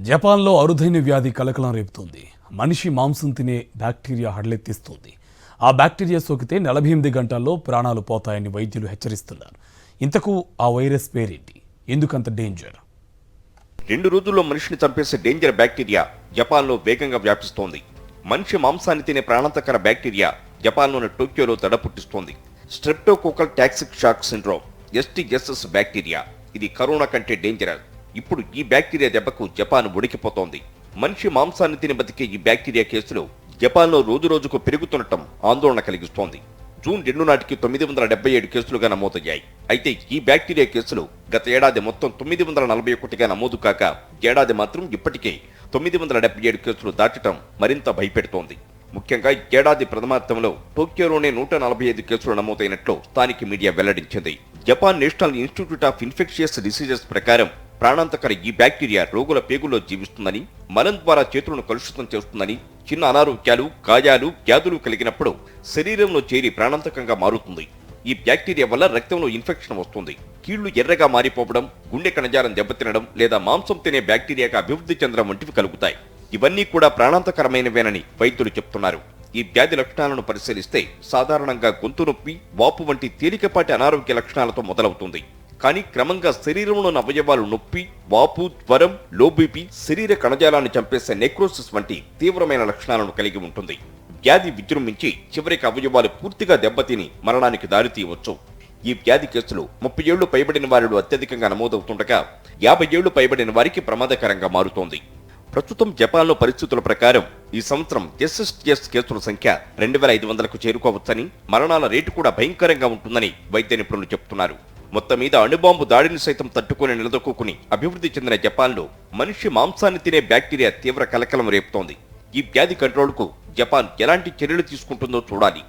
జపాన్లో అరుదైన వ్యాధి కలకలం రేపుతోంది. మనిషి మాంసం తినే బ్యాక్టీరియా హడలెత్తిస్తోంది. ఆ బ్యాక్టీరియా సోకితే 48 గంటల్లో ప్రాణాలు పోతాయని వైద్యులు హెచ్చరిస్తున్నారు. ఇంతకు ఆ వైరస్ పేరేంటి? ఎందుకంత డేంజర్? 2 రోజుల్లో మనిషిని చంపేసే డేంజర్ బ్యాక్టీరియా జపాన్లో వేగంగా వ్యాపిస్తోంది. మనిషి మాంసాన్ని తినే ప్రాణాంతకర బ్యాక్టీరియా జపాన్లోని టోక్యోలో దడ పుట్టిస్తోంది. Streptococcal toxic shock syndrome STSS bacteria. ఇది కరోనా కంటే డేంజరస్. ఇప్పుడు ఈ బ్యాక్టీరియా దెబ్బకు జపాన్ ఉడికిపోతోంది. మనిషి మాంసాన్ని తిని బతికే ఈ బ్యాక్టీరియా కేసులు జపాన్లో రోజురోజుకు పెరుగుతుండటం ఆందోళన కలిగిస్తోంది. జూన్ 2 నాటికి 977 కేసులుగా నమోదయ్యాయి. అయితే ఈ బ్యాక్టీరియా కేసులు గత ఏడాది మొత్తం 941గా నమోదు కాక ఏడాది మాత్రం ఇప్పటికే 977 కేసులు దాటడం మరింత భయపెడుతోంది. ముఖ్యంగా ఏడాది ప్రథమార్థంలో టోక్యోలోనే 145 కేసులు నమోదైనట్లు స్థానిక మీడియా వెల్లడించింది. Japan national institute of infectious diseases ప్రకారం ప్రాణాంతకర ఈ బ్యాక్టీరియా రోగుల పేగుల్లో జీవిస్తుందని, మలం ద్వారా చేతులను కలుషితం చేస్తుందని, చిన్న అనారోగ్యాలు, గాయాలు, వ్యాధులు కలిగినప్పుడు శరీరంలో చేరి ప్రాణాంతకంగా మారుతుంది. ఈ బ్యాక్టీరియా వల్ల రక్తంలో ఇన్ఫెక్షన్ వస్తుంది. కీళ్లు ఎర్రగా మారిపోవడం, గుండె కణజాలం దెబ్బతినడం లేదా మాంసం తినే బ్యాక్టీరియాగా అభివృద్ధి చెందడం వంటివి కలుగుతాయి. ఇవన్నీ కూడా ప్రాణాంతకరమైనవేనని వైద్యులు చెప్తున్నారు. ఈ వ్యాధి లక్షణాలను పరిశీలిస్తే సాధారణంగా గొంతు నొప్పి, వాపు వంటి తేలికపాటి అనారోగ్య లక్షణాలతో మొదలవుతుంది. కానీ క్రమంగా శరీరంలోని అవయవాలు నొప్పి, వాపు, జ్వరం, లో బీపీ, శరీర కణజాలాన్ని చంపేసే నెక్రోసిస్ వంటి తీవ్రమైన లక్షణాలను కలిగి ఉంటుంది. వ్యాధి విజృంభించి చివరికి అవయవాలు పూర్తిగా దెబ్బతిని మరణానికి దారితీయవచ్చు. ఈ వ్యాధి కేసులు 30 ఏళ్లు పైబడిన వారిలో అత్యధికంగా నమోదవుతుండగా 50 ఏళ్లు పైబడిన వారికి ప్రమాదకరంగా మారుతోంది. ప్రస్తుతం జపాన్లో పరిస్థితుల ప్రకారం ఈ సంవత్సరం SSTS కేసుల సంఖ్య 2500కు చేరుకోవచ్చని, మరణాల రేటు కూడా భయంకరంగా ఉంటుందని వైద్య నిపుణులు చెబుతున్నారు. మొత్తం మీద అణుబాంబు దాడిని సైతం తట్టుకుని నిలదొక్కుని అభివృద్ధి చెందిన జపాన్లో మనిషి మాంసాన్ని తినే బ్యాక్టీరియా తీవ్ర కలకలం రేపుతోంది. ఈ వ్యాధి కంట్రోల్కు జపాన్ ఎలాంటి చర్యలు తీసుకుంటుందో చూడాలి.